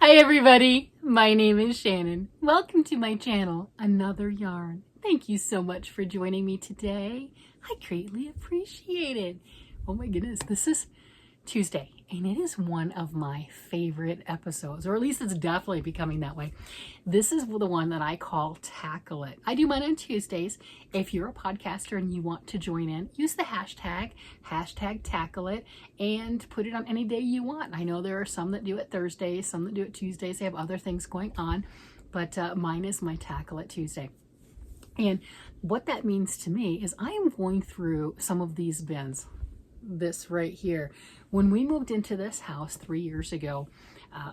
Hi everybody, my name is Shannon. Welcome to my channel, Another Yarn. Thank you so much for joining me today. I greatly appreciate it. Oh my goodness, this is Tuesday and it is one of my favorite episodes, or at least it's definitely becoming that way. This is the one that I call Tackle It. I do mine on Tuesdays. If you're a podcaster and you want to join in, use the hashtag Tackle It and put it on any day you want. I know there are some that do it Thursdays, some that do it Tuesdays. They have other things going on, but mine is my Tackle It Tuesday. And what that means to me is I am going through some of these bins. This right here. When we moved into this house 3 years ago,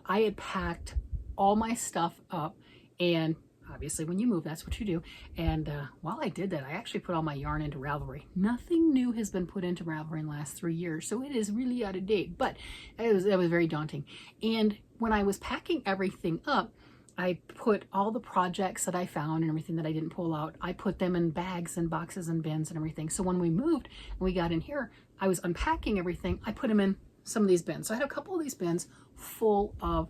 I had packed all my stuff up, and obviously when you move, that's what you do. And while I did that, I actually put all my yarn into Ravelry. Nothing new has been put into Ravelry in the last 3 years, so it is really out of date, but that was very daunting. And when I was packing everything up, I put all the projects that I found and everything that I didn't pull out, I put them in bags and boxes and bins and everything. So when we moved and we got in here, I was unpacking everything. I put them in some of these bins. So I had a couple of these bins full of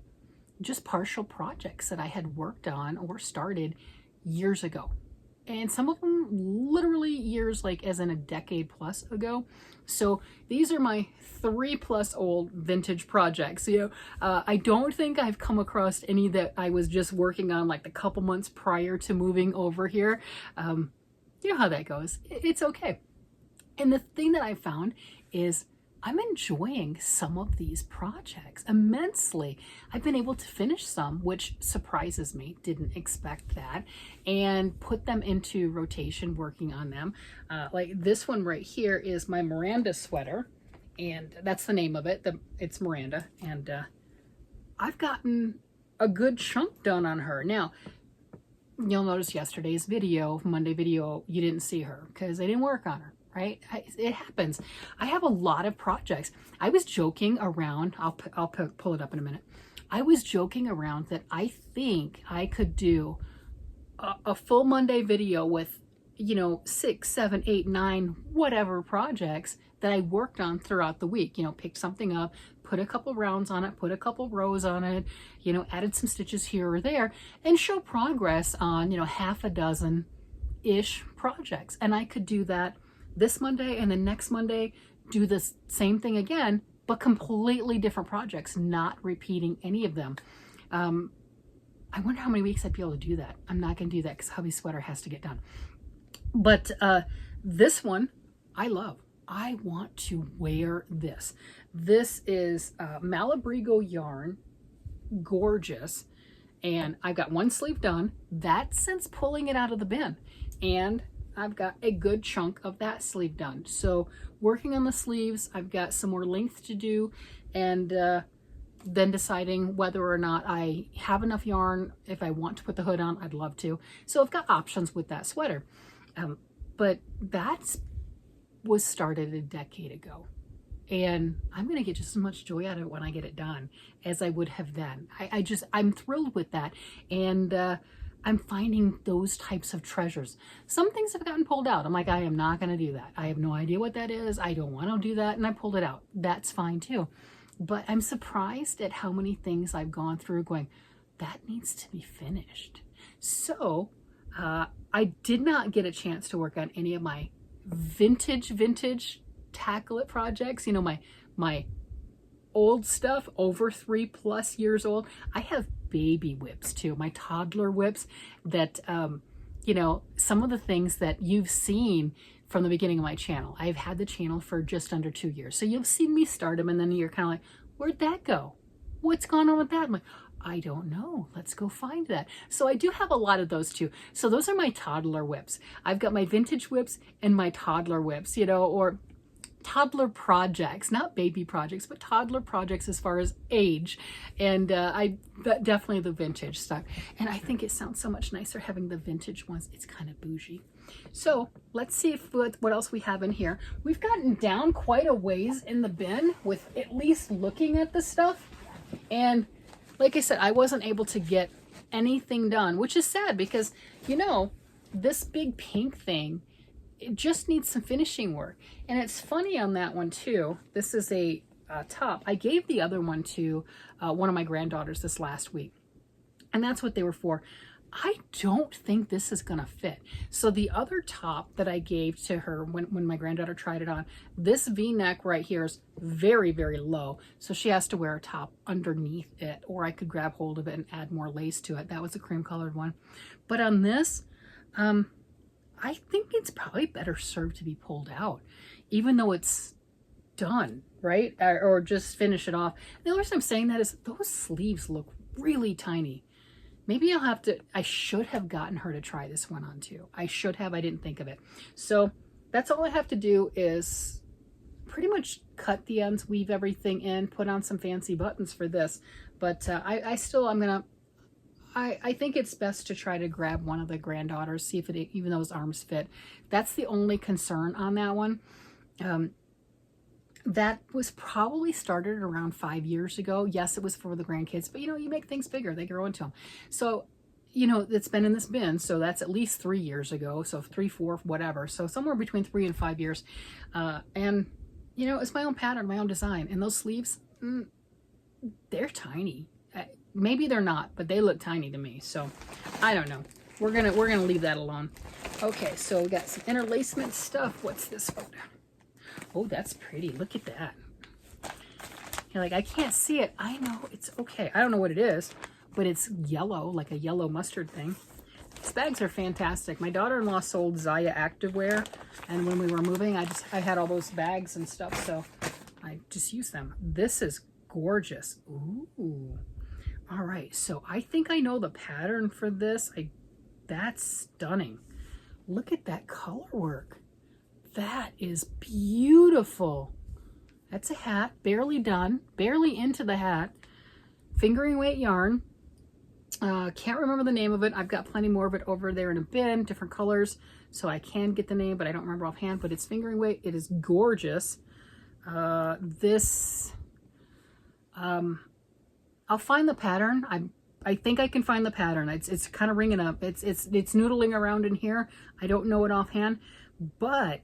just partial projects that I had worked on or started years ago. And some of them literally years, like as in a decade plus ago. So these are my 3+ old vintage projects. I don't think I've come across any that I was just working on like a couple months prior to moving over here. You know how that goes. It's okay. And the thing that I found is I'm enjoying some of these projects immensely. I've been able to finish some, which surprises me, didn't expect that, and put them into rotation working on them. Like this one right here is my Miranda sweater, and that's the name of it. It's Miranda, and I've gotten a good chunk done on her. Now, you'll notice yesterday's video, Monday video, you didn't see her because I didn't work on her. Right? It happens. I have a lot of projects. I was joking around. I'll pull it up in a minute. I was joking around that I think I could do a full Monday video with, 6, 7, 8, 9, whatever projects that I worked on throughout the week. Picked something up, put a couple rounds on it, put a couple rows on it, added some stitches here or there, and show progress on, half a dozen-ish projects. And I could do that this Monday, and then next Monday do the same thing again, but completely different projects, not repeating any of them. I wonder how many weeks I'd be able to do that. I'm not going to do that because hubby's sweater has to get done. But this one I love. I want to wear this. This is Malabrigo yarn, gorgeous, and I've got one sleeve done. That's since pulling it out of the bin, and I've got a good chunk of that sleeve done. So working on the sleeves, I've got some more length to do, and then deciding whether or not I have enough yarn. If I want to put the hood on, I'd love to. So I've got options with that sweater. But that was started a decade ago. And I'm going to get just as much joy out of it when I get it done as I would have then. I'm thrilled with that. And I'm finding those types of treasures. Some things have gotten pulled out. I'm like, I am not going to do that. I have no idea what that is. I don't want to do that. And I pulled it out. That's fine too. But I'm surprised at how many things I've gone through going, that needs to be finished. So I did not get a chance to work on any of my vintage Tackle It projects. My old stuff, over 3+ years old. I have baby whips too, my toddler whips that, some of the things that you've seen from the beginning of my channel. I've had the channel for just under 2 years. So you've seen me start them, and then you're kind of like, where'd that go? What's going on with that? I'm like, I don't know. Let's go find that. So I do have a lot of those too. So those are my toddler whips. I've got my vintage whips and my toddler whips, or toddler projects, not baby projects, but toddler projects as far as age. And definitely the vintage stuff. And I think it sounds so much nicer having the vintage ones. It's kind of bougie. So let's see what else we have in here. We've gotten down quite a ways in the bin with at least looking at the stuff. And like I said, I wasn't able to get anything done, which is sad because, this big pink thing, it just needs some finishing work. And it's funny on that one too. This is a top. I gave the other one to one of my granddaughters this last week, and that's what they were for. I don't think this is gonna fit. So the other top that I gave to her when my granddaughter tried it on, this V-neck right here is very, very low. So she has to wear a top underneath it, or I could grab hold of it and add more lace to it. That was a cream colored one. But on this, I think it's probably better served to be pulled out, even though it's done, right? Or just finish it off. The only reason I'm saying that is those sleeves look really tiny. Maybe I'll have to, I should have gotten her to try this one on too. I should have, I didn't think of it. So that's all I have to do is pretty much cut the ends, weave everything in, put on some fancy buttons for this. But I think it's best to try to grab one of the granddaughters, see if it, even those arms fit. That's the only concern on that one. That was probably started around 5 years ago. Yes, it was for the grandkids, but you know, you make things bigger, they grow into them. So, you know, it's been in this bin, so that's at least 3 years ago. So 3, 4, whatever. So somewhere between 3 and 5 years. And, you know, it's my own pattern, my own design. And those sleeves, they're tiny. Maybe they're not, but they look tiny to me. So I don't know. We're gonna leave that alone. Okay, so we got some interlacement stuff. What's this photo? Oh, that's pretty. Look at that. You're like, I can't see it. I know, it's okay. I don't know what it is, but it's yellow, like a yellow mustard thing. These bags are fantastic. My daughter-in-law sold Zaya activewear, and when we were moving, I had all those bags and stuff, so I just used them. This is gorgeous. Ooh. All right, so I think I know the pattern for this. That's stunning. Look at that color work. That is beautiful. That's a hat, barely done, barely into the hat. Fingering weight yarn. Can't remember the name of it. I've got plenty more of it over there in a bin, different colors, so I can get the name, but I don't remember offhand, but it's fingering weight. It is gorgeous. I'll find the pattern. I think I can find the pattern. It's kind of ringing up. It's noodling around in here. I don't know it offhand, but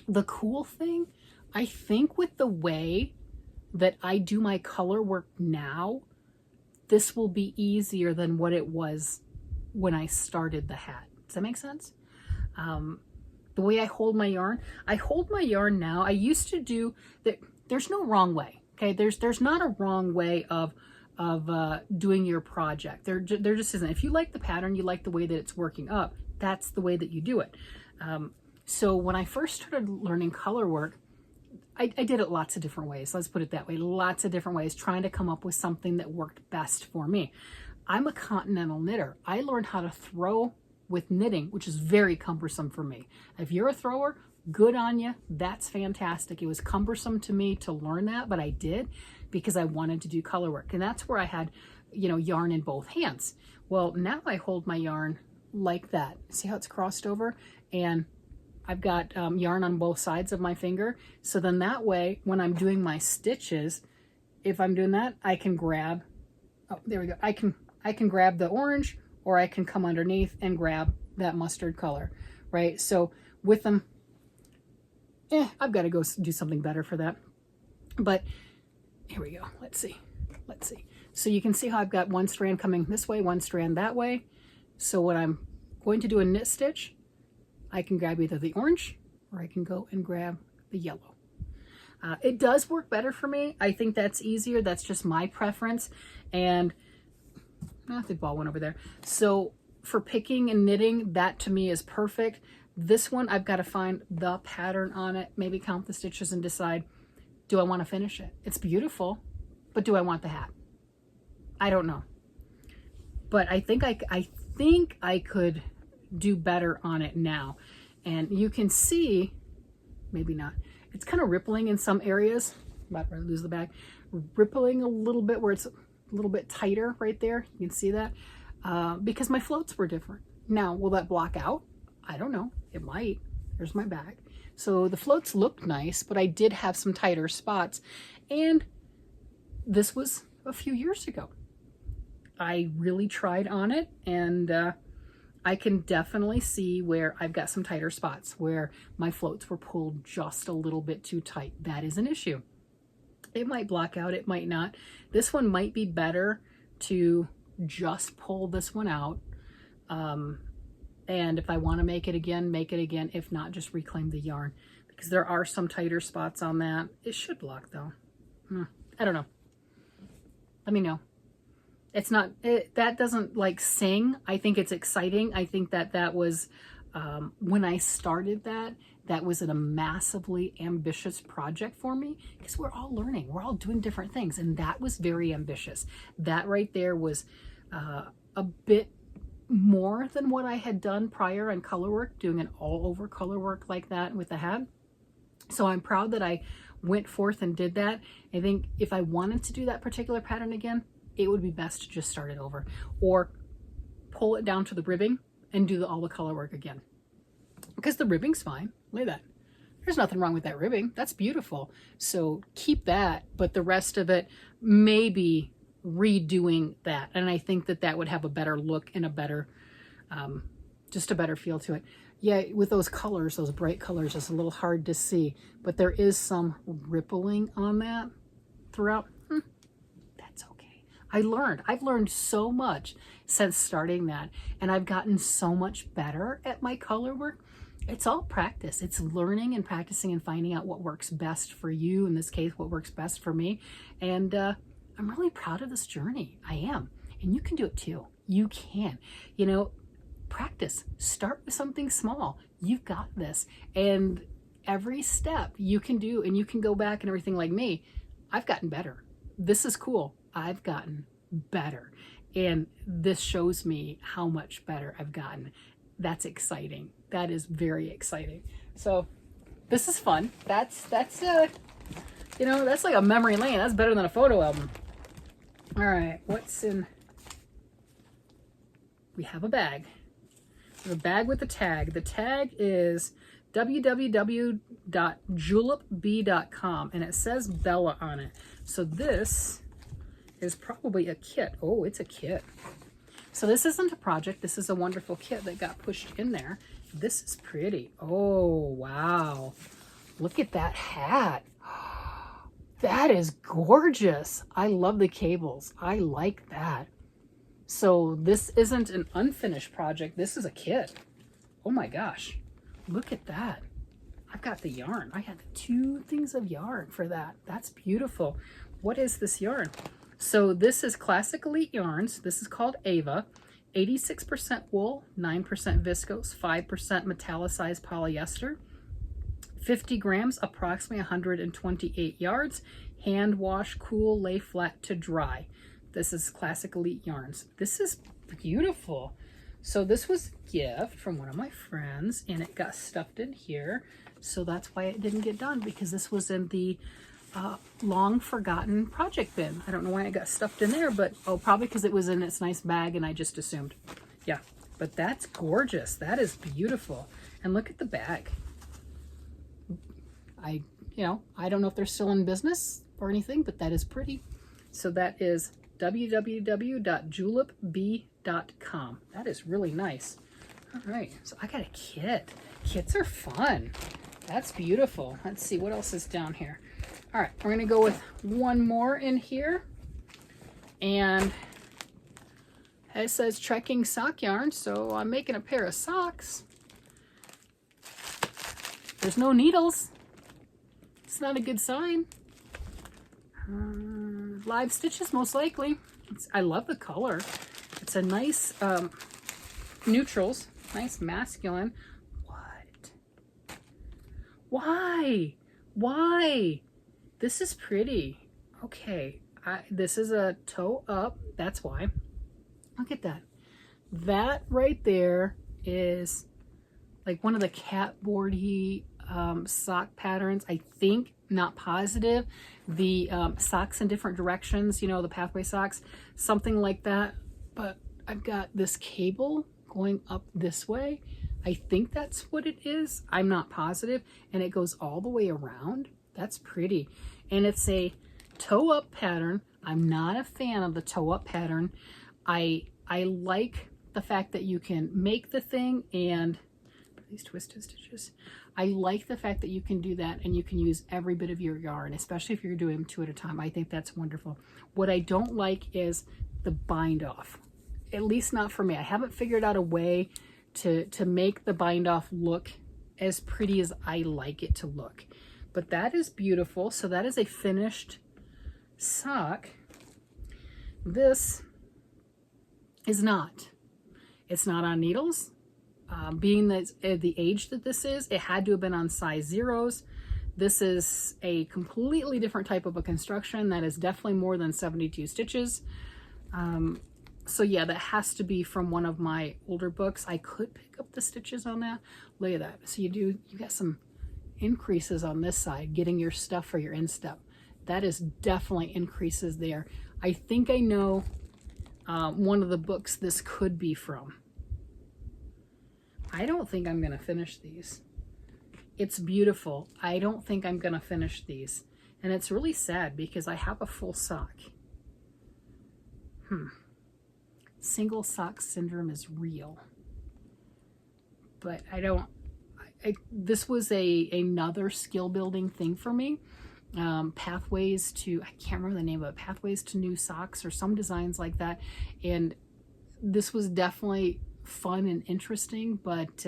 the cool thing, I think with the way that I do my color work now, this will be easier than what it was when I started the hat. Does that make sense? The way I hold my yarn now, I used to do that. There's no wrong way. Okay. There's not a wrong way of doing your project. There just isn't. If you like the pattern, you like the way that it's working up, that's the way that you do it. So when I first started learning color work, I did it lots of different ways. Let's put it that way. Lots of different ways, trying to come up with something that worked best for me. I'm a continental knitter. I learned how to throw with knitting, which is very cumbersome for me. If you're a thrower, good on you. That's fantastic. It was cumbersome to me to learn that, but I did because I wanted to do color work. And that's where I had, you know, yarn in both hands. Well, now I hold my yarn like that. See how it's crossed over? And I've got yarn on both sides of my finger. So then that way, when I'm doing my stitches, if I'm doing that, I can grab, oh, there we go. I can grab the orange, or I can come underneath and grab that mustard color, right? So with them, I've got to go do something better for that. But here we go. Let's see. So you can see how I've got one strand coming this way, one strand that way. So when I'm going to do a knit stitch, I can grab either the orange or I can go and grab the yellow. It does work better for me. I think that's easier. That's just my preference. And the ball went over there. So for picking and knitting, that to me is perfect. This one, I've got to find the pattern on it, maybe count the stitches and decide, do I want to finish it? It's beautiful, but do I want the hat? I don't know. But I think I could do better on it now. And you can see, maybe not, it's kind of rippling in some areas. I'm about to lose the bag. Rippling a little bit where it's a little bit tighter right there. You can see that because my floats were different. Now, will that block out? I don't know. It might. There's my bag. So the floats looked nice, but I did have some tighter spots. And this was a few years ago. I really tried on it, and I can definitely see where I've got some tighter spots where my floats were pulled just a little bit too tight. That is an issue. It might block out, it might not. This one might be better to just pull this one out. And if I want to make it again, make it again. If not, just reclaim the yarn, because there are some tighter spots on that. It should block though. I don't know. Let me know. It's not, that doesn't like sing. I think it's exciting. I think that that was, when I started that was a massively ambitious project for me, because we're all learning, we're all doing different things. And that was very ambitious. That right there was a bit more than what I had done prior on color work, doing an all over color work like that with the hat. So I'm proud that I went forth and did that. I think if I wanted to do that particular pattern again, it would be best to just start it over, or pull it down to the ribbing and do all the color work again, because the ribbing's fine. Look at that. There's nothing wrong with that ribbing. That's beautiful. So keep that, but the rest of it, maybe redoing that. And I think that that would have a better look and a better, just a better feel to it. Yeah, with those colors, those bright colors, it's a little hard to see, but there is some rippling on that throughout. That's okay. I've learned so much since starting that, and I've gotten so much better at my color work. It's all practice. It's learning and practicing and finding out what works best for you. In this case, what works best for me. And I'm really proud of this journey. I am. And you can do it too. You can. You know, practice. Start with something small. You've got this. And every step you can do, and you can go back and everything like me. I've gotten better. This is cool. I've gotten better. And this shows me how much better I've gotten. That's exciting. That is very exciting. So this is fun. That's you know, that's like a memory lane. That's better than a photo album. All right, what's in? We have a bag. We have a bag with a tag. The tag is www.julepbee.com, and it says Bella on it. So this is probably a kit. Oh, it's a kit. So this isn't a project. This is a wonderful kit that got pushed in there. This is pretty. Oh, wow. Look at that hat. That is gorgeous. I love the cables. I like that. So this isn't an unfinished project. This is a kit. Oh my gosh. Look at that. I've got the yarn. I had 2 things of yarn for that. That's beautiful. What is this yarn? So this is Classic Elite Yarns. This is called Ava. 86% wool, 9% viscose, 5% metallicized polyester. 50 grams, approximately 128 yards. Hand wash, cool, lay flat to dry. This is Classic Elite Yarns. This is beautiful. So this was a gift from one of my friends, and it got stuffed in here. So that's why it didn't get done, because this was in the long forgotten project bin. I don't know why it got stuffed in there, but probably because it was in its nice bag and I just assumed. Yeah, but that's gorgeous. That is beautiful. And look at the bag. I don't know if they're still in business or anything, but that is pretty. So that is www.julepbee.com. That is really nice. All right, so I got a kit. Kits are fun. That's beautiful. Let's see what else is down here. All right, we're gonna go with one more in here. And it says trekking sock yarn, so I'm making a pair of socks. There's no needles. It's not a good sign. Live stitches, most likely. I love the color. It's a nice neutrals, nice masculine. What? Why? Why? This is pretty. Okay, this is a toe up. That's why. Look at that. That right there is like one of the catboardy sock patterns, I think. Not positive. The socks in different directions, you know, the pathway socks, something like that. But I've got this cable going up this way. I think that's what it is. I'm not positive. And it goes all the way around. That's pretty. And it's a toe up pattern. I'm not a fan of the toe up pattern. I like the fact that you can make the thing and these twisted stitches. I like the fact that you can do that and you can use every bit of your yarn, especially if you're doing them 2 at a time. I think that's wonderful. What I don't like is the bind off, at least not for me. I haven't figured out a way to make the bind off look as pretty as I like it to look. But that is beautiful. So that is a finished sock. This is not. It's not on needles. Being that the age that this is, it had to have been on size 0s. This is a completely different type of a construction that is definitely more than 72 stitches. So yeah, that has to be from one of my older books. I could pick up the stitches on that. Look at that. So you got some increases on this side, getting your stuff for your instep. That is definitely increases there. I think I know one of the books this could be from. I don't think I'm going to finish these. It's beautiful. I don't think I'm going to finish these. And it's really sad because I have a full sock. Single sock syndrome is real. But this was another skill building thing for me. Pathways to, I can't remember the name of it, Pathways to New Socks or some designs like that. And this was definitely fun and interesting, but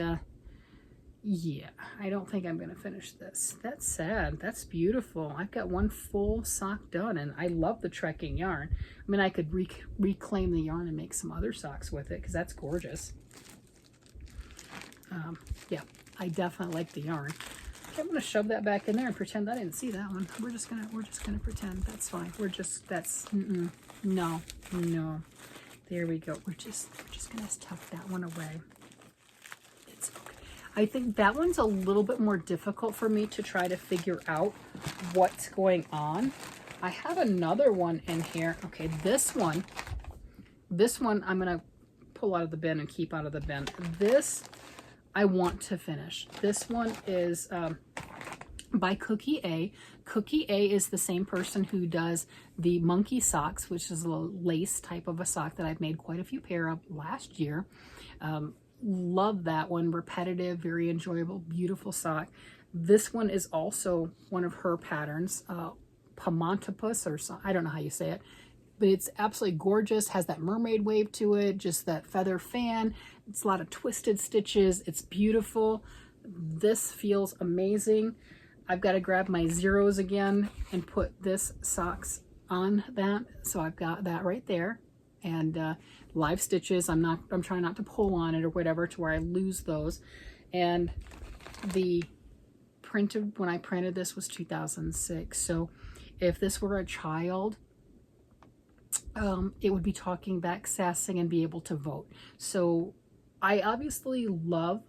yeah, I don't think I'm gonna finish this. That's sad. That's beautiful. I've got one full sock done, and I love the trekking yarn. I mean, I could reclaim the yarn and make some other socks with it because that's gorgeous. Yeah, I definitely like the yarn. I'm gonna shove that back in there and pretend I didn't see that one. We're just gonna pretend. That's fine. No. There we go. We're just gonna tuck that one away. It's okay. I think that one's a little bit more difficult for me to try to figure out what's going on. I have another one in here. Okay, this one I'm gonna pull out of the bin and keep out of the bin. This I want to finish. This one is by Cookie A. Cookie A is the same person who does the monkey socks, which is a lace type of a sock that I've made quite a few pair of last year. Love that one. Repetitive, very enjoyable, beautiful sock. This one is also one of her patterns, Pomantopus, or so, I don't know how you say it, but it's absolutely gorgeous. Has that mermaid wave to it, just that feather fan. It's a lot of twisted stitches. It's beautiful. This feels amazing. I've got to grab my 0s again and put this socks on that. So I've got that right there, and live stitches. I'm trying not to pull on it or whatever to where I lose those. And the printed, when I printed this, was 2006. So if this were a child, it would be talking back, sassing, and be able to vote. So I obviously love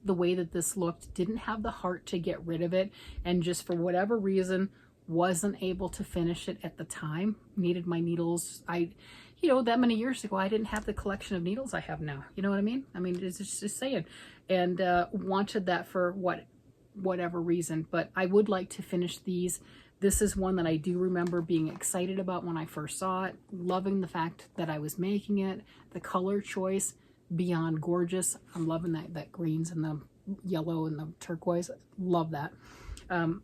the way that this looked. Didn't have the heart to get rid of it, and just for whatever reason wasn't able to finish it at the time. Needed my needles. That many years ago, I didn't have the collection of needles I have now. You know what I mean? I mean, it's just saying. And wanted that for whatever reason. But I would like to finish these. This is one that I do remember being excited about when I first saw it. Loving the fact that I was making it. The color choice, beyond gorgeous. I'm loving that greens and the yellow and the turquoise. Love that.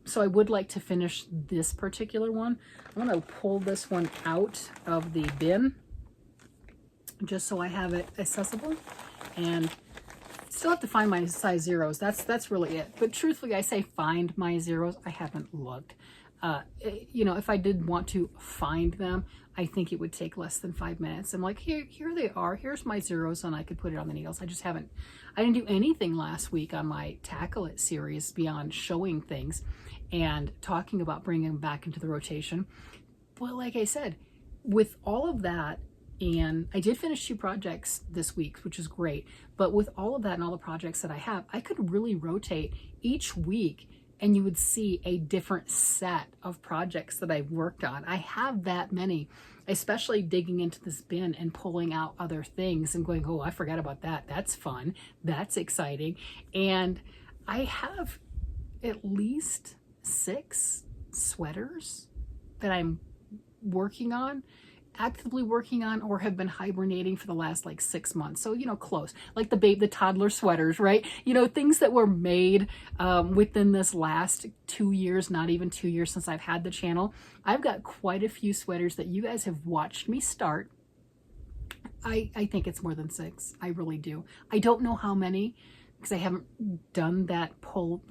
So I would like to finish this particular one. I'm going to pull this one out of the bin just so I have it accessible, and still have to find my size 0s. That's really it. But truthfully, I say find my 0s. I haven't looked. If I did want to find them, I think it would take less than 5 minutes. I'm like, here they are. Here's my 0s, and I could put it on the needles. I didn't do anything last week on my Tackle It series beyond showing things and talking about bringing them back into the rotation. But like I said, with all of that, and I did finish 2 projects this week, which is great. But with all of that and all the projects that I have, I could really rotate each week, and you would see a different set of projects that I've worked on. I have that many, especially digging into this bin and pulling out other things and going, oh, I forgot about that. That's fun. That's exciting. And I have at least 6 sweaters that I'm working on. actively working on or have been hibernating for the last like 6 months. So, close, like the toddler sweaters, right? Things that were made within this last 2 years, not even 2 years since I've had the channel. I've got quite a few sweaters that you guys have watched me start. I think it's more than 6. I really do. I don't know how many, because I haven't done that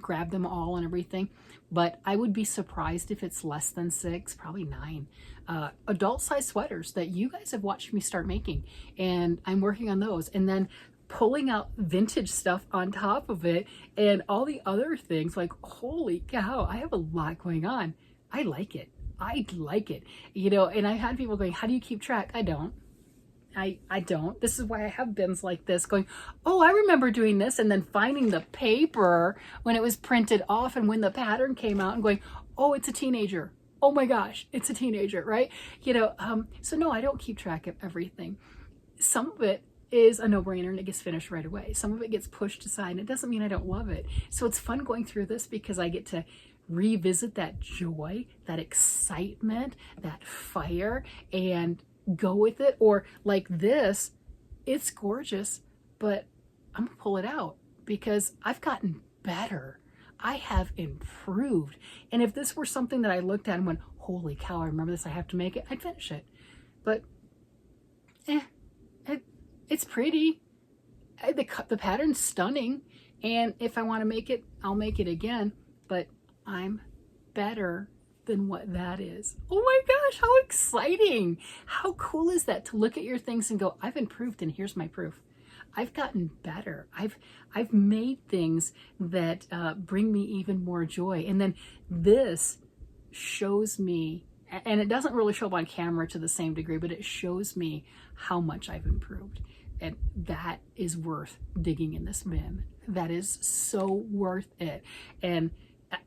grab them all and everything, but I would be surprised if it's less than 6, probably 9 adult size sweaters that you guys have watched me start making, and I'm working on those, and then pulling out vintage stuff on top of it and all the other things. Like, holy cow, I have a lot going on. I like it. And I had people going, how do you keep track? I don't. This is why I have bins like this going, oh, I remember doing this, and then finding the paper when it was printed off and when the pattern came out and going, oh, it's a teenager. Oh my gosh, it's a teenager, right? So no, I don't keep track of everything. Some of it is a no-brainer and it gets finished right away. Some of it gets pushed aside, and it doesn't mean I don't love it. So it's fun going through this because I get to revisit that joy, that excitement, that fire, and go with it. Or like this, it's gorgeous, but I'm gonna pull it out because I've gotten better. I have improved. And if this were something that I looked at and went, holy cow, I remember this, I have to make it, I'd finish it. But it's pretty. The pattern's stunning, and if I want to make it, I'll make it again. But I'm better than what that is. Oh my gosh, how exciting. How cool is that to look at your things and go, I've improved, and here's my proof. I've gotten better. I've made things that bring me even more joy. And then this shows me, and it doesn't really show up on camera to the same degree, but it shows me how much I've improved. And that is worth digging in this bin. That is so worth it. And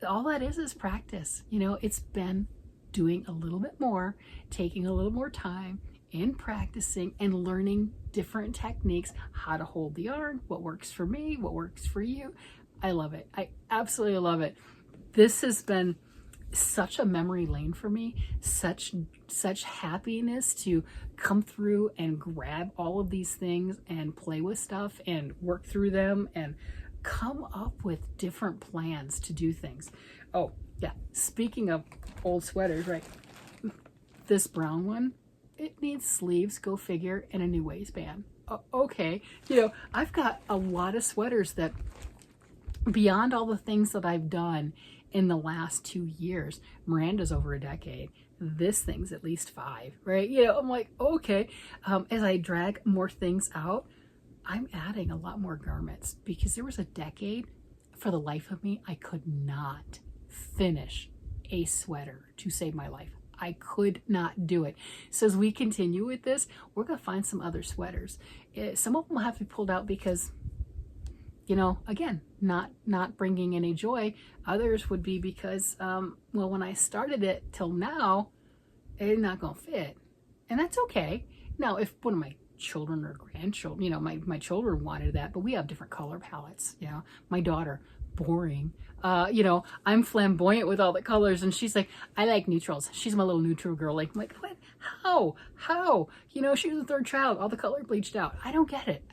all that is practice. It's been doing a little bit more, taking a little more time, and practicing and learning different techniques, how to hold the yarn, what works for me, what works for you. I love it. I absolutely love it. This has been such a memory lane for me, such happiness to come through and grab all of these things and play with stuff and work through them and come up with different plans to do things. Oh yeah, speaking of old sweaters, right, this brown one, it needs sleeves, go figure, and a new waistband. Okay, I've got a lot of sweaters that, beyond all the things that I've done in the last 2 years, Miranda's over a decade, this thing's at least 5, right? I'm like, okay. As I drag more things out, I'm adding a lot more garments, because there was a decade, for the life of me, I could not finish a sweater to save my life. I could not do it. So as we continue with this, we're going to find some other sweaters. Some of them will have to be pulled out because, again, not bringing any joy. Others would be because, well, when I started it till now, it's not going to fit. And that's okay. Now, if one of my children or grandchildren, my children wanted that, but we have different color palettes. My daughter, boring. I'm flamboyant with all the colors, and she's like, I like neutrals. She's my little neutral girl. Like, I'm like, what? How? She was the third child, all the color bleached out. I don't get it.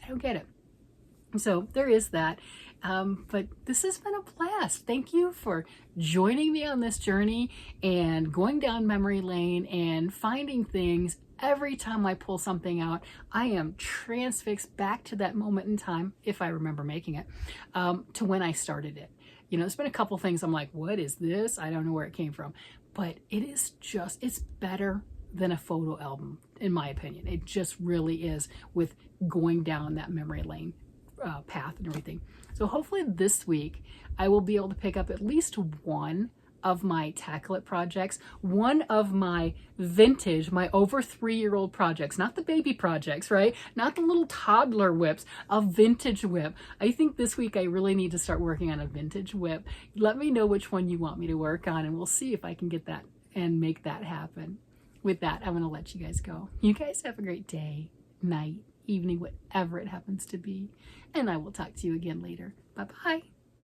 So there is that. But this has been a blast. Thank you for joining me on this journey and going down memory lane and finding things. Every time I pull something out, I am transfixed back to that moment in time, if I remember making it, to when I started it. There's been a couple things I'm like, what is this? I don't know where it came from. But it's better than a photo album, in my opinion. It just really is, with going down that memory lane path and everything. So hopefully this week I will be able to pick up at least one of my Tackle It projects, one of my vintage, my over 3-year-old projects, not the baby projects, right? Not the little toddler whips, a vintage whip. I think this week I really need to start working on a vintage whip. Let me know which one you want me to work on, and we'll see if I can get that and make that happen. With that, I'm gonna let you guys go. You guys have a great day, night, evening, whatever it happens to be, and I will talk to you again later. Bye-bye.